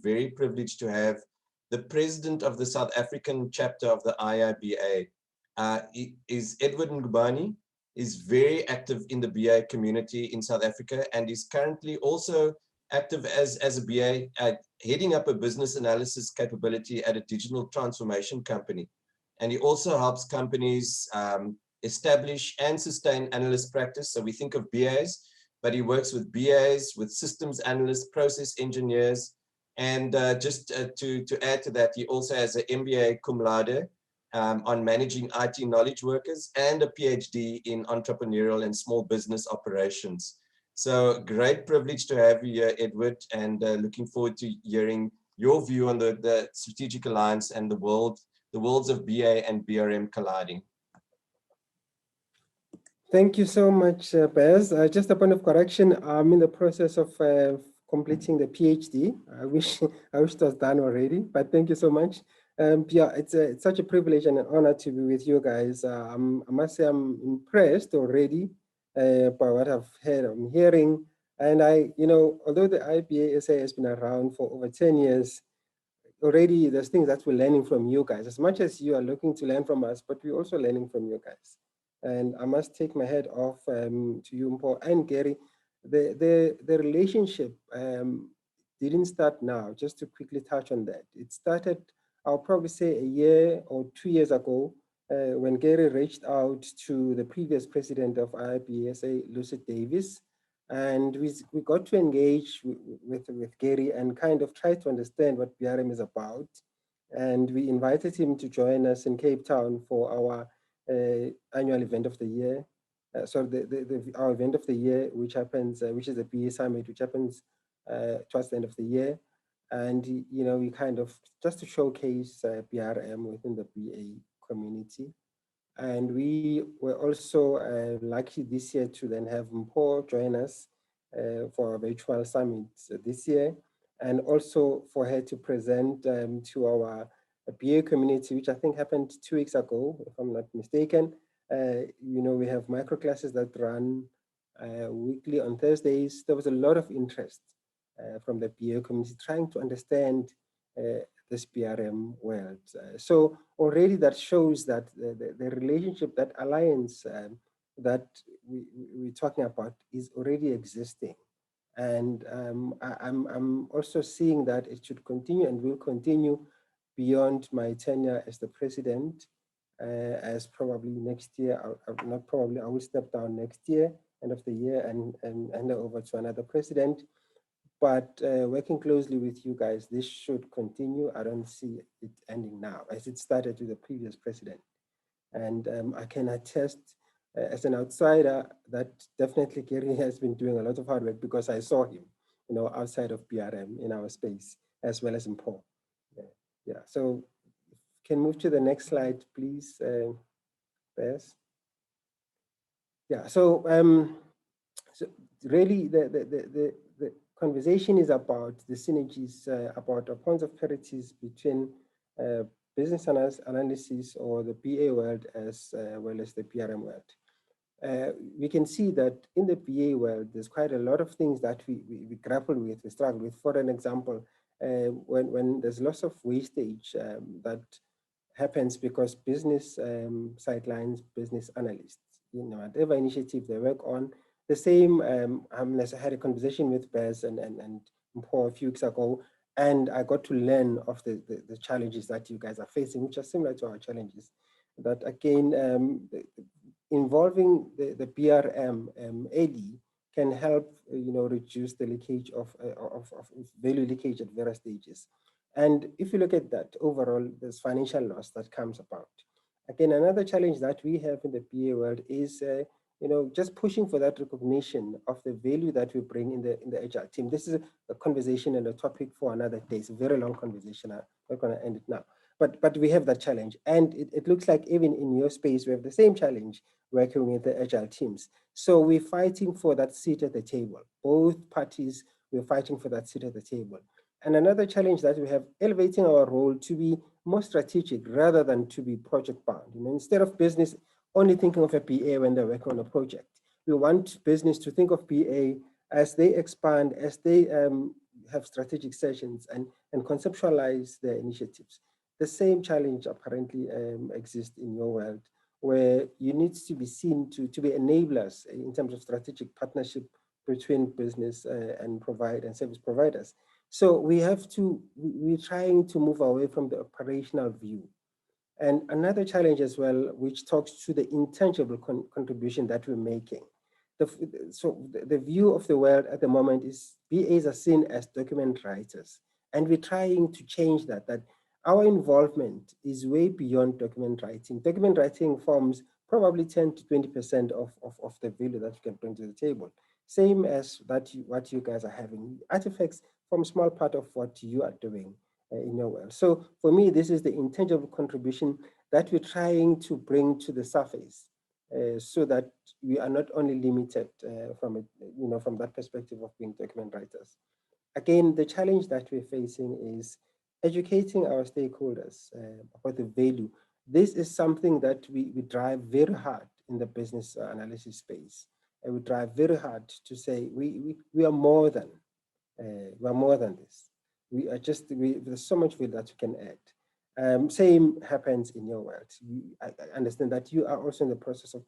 very privileged to have the president of the South African chapter of the IIBA. Is Edward Ngbane, is very active in the BA community in South Africa, and is currently also active as a BA, heading up a business analysis capability at a digital transformation company. And he also helps companies establish and sustain analyst practice. So we think of BAs, but he works with BAs, with systems analysts, process engineers, and to add to that, he also has an MBA cum laude on managing IT knowledge workers and a PhD in entrepreneurial and small business operations. So great privilege to have you here, Edward, and looking forward to hearing your view on the strategic alliance and the worlds of BA and BRM colliding. Thank you so much, Bez. Just a point of correction, I'm in the process of completing the PhD. I wish it was done already, but thank you so much. Yeah, it's such a privilege and an honor to be with you guys. I must say I'm impressed already by what I've heard, I'm hearing. And although the IIBA SA has been around for over 10 years, already there's things that we're learning from you guys. As much as you are looking to learn from us, but we're also learning from you guys. And I must take my hat off to you, Mpho and Gary. The relationship didn't start now, just to quickly touch on that. It started, I'll probably say, a year or 2 years ago, when Gary reached out to the previous president of IIBA SA, Lucy Davis, and we got to engage with Gary and kind of try to understand what BRM is about. And we invited him to join us in Cape Town for our annual event of the year. Our event of the year, which happens, which is the BA Summit, which happens towards the end of the year. And, we kind of, just to showcase BRM within the BA community. And we were also lucky this year to then have Mpho join us for our virtual summit this year, and also for her to present to our BA community, which I think happened 2 weeks ago, if I'm not mistaken. We have micro classes that run weekly on Thursdays. There was a lot of interest from the BA community trying to understand this BRM world. So already that shows that the relationship, that alliance that we're talking about is already existing. And I'm also seeing that it should continue and will continue beyond my tenure as the president, as probably next year, not probably, I will step down next year, end of the year, and hand over to another president. But working closely with you guys, this should continue. I don't see it ending now, as it started with the previous president. And I can attest, as an outsider, that definitely Gary has been doing a lot of hard work, because I saw him, outside of BRM in our space, as well as in Mpho. Yeah, so can move to the next slide, please, Bess. Yeah, so really the conversation is about the synergies, about the points of parities between business analysis or the BA world as well as the BRM world. We can see that in the BA world, there's quite a lot of things that we grapple with, we struggle with. For an example, when there's lots of wastage that happens because business sidelines business analysts, whatever initiative they work on. The same, I had a conversation with Bez and Mpho a few weeks ago, and I got to learn of the challenges that you guys are facing, which are similar to our challenges. That again, involving the BRM AD can help, reduce the leakage of value leakage at various stages. And if you look at that, overall, there's financial loss that comes about. Again, another challenge that we have in the BA world is just pushing for that recognition of the value that we bring in the agile team. This is a conversation and a topic for another day. It's a very long conversation. I'm not going to end it now. But we have that challenge. And it looks like even in your space, we have the same challenge working with the agile teams. So we're fighting for that seat at the table. Both parties, we're fighting for that seat at the table. And another challenge that we have, elevating our role to be more strategic rather than to be project bound. Instead of business only thinking of a BA when they're working on a project, we want business to think of BA as they expand, as they have strategic sessions and conceptualize their initiatives. The same challenge apparently exists in your world, where you need to be seen to be enablers in terms of strategic partnership between business and service providers. So we're trying to move away from the operational view. And another challenge as well, which talks to the intangible contribution that we're making. The view of the world at the moment is BAs are seen as document writers. And we're trying to change that our involvement is way beyond document writing. Document writing forms probably 10 to 20% of the value that you can bring to the table. Same as what you guys are having. Artifacts form a small part of what you are doing in your world. So for me, this is the intangible contribution that we're trying to bring to the surface, so that we are not only limited from it, from that perspective of being document writers. Again, the challenge that we're facing is educating our stakeholders about the value. This is something that we drive very hard in the business analysis space. And we drive very hard to say we are more than this. There's so much value that we can add. Same happens in your world. I understand that you are also in the process of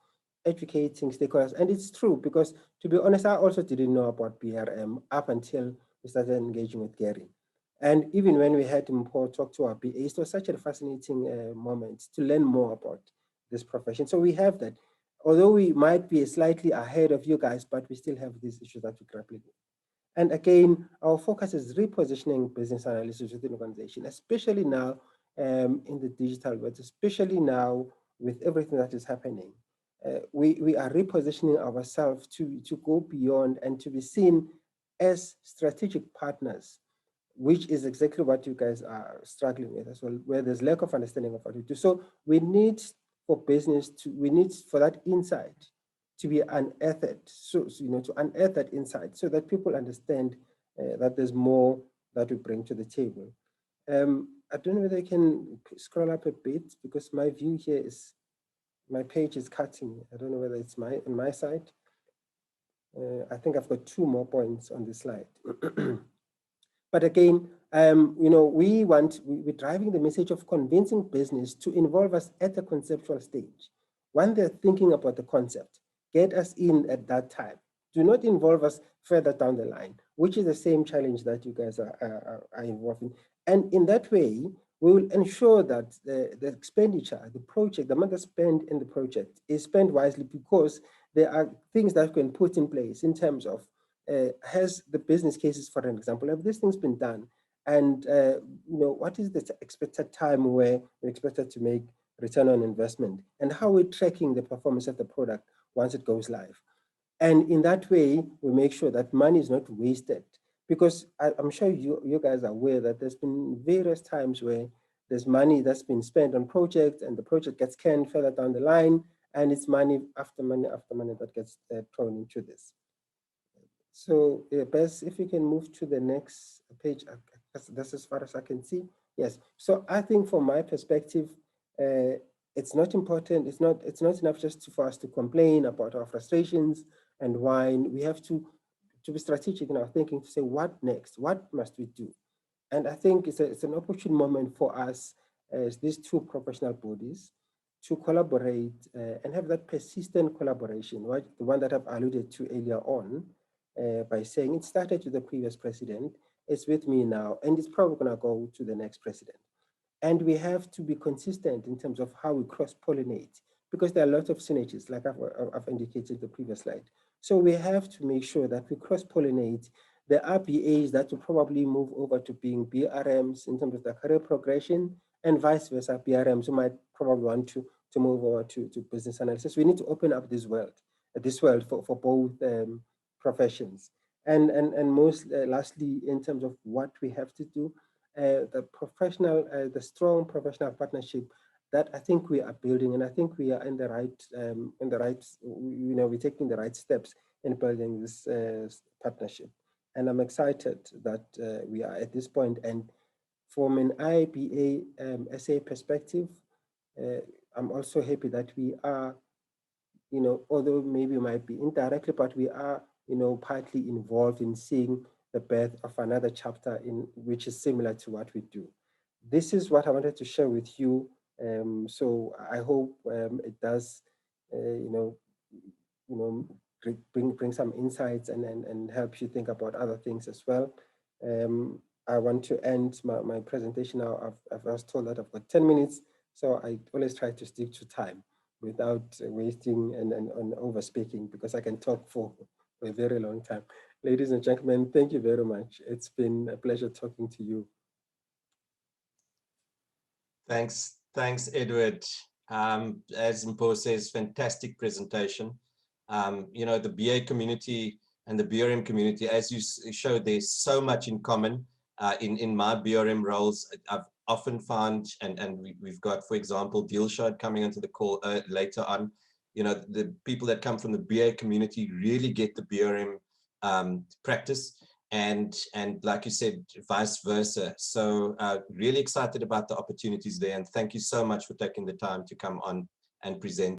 educating stakeholders. And it's true, because to be honest, I also didn't know about BRM up until we started engaging with Gary. And even when we had him talk to our BAs, it was such a fascinating moment to learn more about this profession. So we have that. Although we might be slightly ahead of you guys, but we still have these issues that we're grappling with. And again, our focus is repositioning business analysis within the organization, especially now in the digital world, especially now with everything that is happening. We are repositioning ourselves to go beyond and to be seen as strategic partners, which is exactly what you guys are struggling with as well, where there's lack of understanding of what we do. So we need for that insight to be unearthed, to unearth that insight so that people understand that there's more that we bring to the table. I don't know whether I can scroll up a bit, because my view here is, my page is cutting. I don't know whether it's on my side. I think I've got 2 more points on this slide. But again, we're driving the message of convincing business to involve us at the conceptual stage. When they're thinking about the concept, get us in at that time. Do not involve us further down the line, which is the same challenge that you guys are involved in. And in that way, we will ensure that the expenditure, the project, the amount spent in the project is spent wisely, because there are things that we can put in place in terms of has the business cases, for an example, have these things been done? And what is the expected time where we're expected to make return on investment, and how we're tracking the performance of the product once it goes live? And in that way, we make sure that money is not wasted, because I'm sure you guys are aware that there's been various times where there's money that's been spent on projects, and the project gets canned further down the line, and it's money after money after money that gets thrown into this. So Bess, if you can move to the next page, that's as far as I can see. Yes. So I think from my perspective, it's not important. It's not enough just for us to complain about our frustrations and whine. We have to be strategic in our thinking, to say, what next? What must we do? And I think it's an opportune moment for us as these 2 professional bodies to collaborate and have that persistent collaboration, right? The one that I've alluded to earlier on, by saying it started with the previous president, it's with me now, and it's probably going to go to the next president. And we have to be consistent in terms of how we cross-pollinate, because there are lots of synergies, like I've indicated in the previous slide. So we have to make sure that we cross-pollinate. There are BAs that will probably move over to being BRMs in terms of their career progression, and vice versa, BRMs who might probably want to move over to business analysis. We need to open up this world for both professions. And most lastly, in terms of what we have to do, the strong professional partnership that I think we are building, and I think we are in the right, we're taking the right steps in building this partnership. And I'm excited that we are at this point. And from an IIBA SA perspective, I'm also happy that we are, although maybe we might be indirectly, but we are, partly involved in seeing the birth of another chapter in which is similar to what we do. This is what I wanted to share with you. So I hope it does, you know, bring some insights and help you think about other things as well. I want to end my presentation now. I was told that I've got 10 minutes, so I always try to stick to time without wasting and over speaking, because I can talk for a very long time. Ladies and gentlemen, thank you very much. It's been a pleasure talking to you. Thanks, Edward. As Mpo says, fantastic presentation. The BA community and the BRM community, as you showed, there's so much in common. In my BRM roles, I've often found, and we've got, for example, Dilshad coming onto the call later on. The people that come from the BA community really get the BRM practice. And like you said, vice versa. So really excited about the opportunities there. And thank you so much for taking the time to come on and present.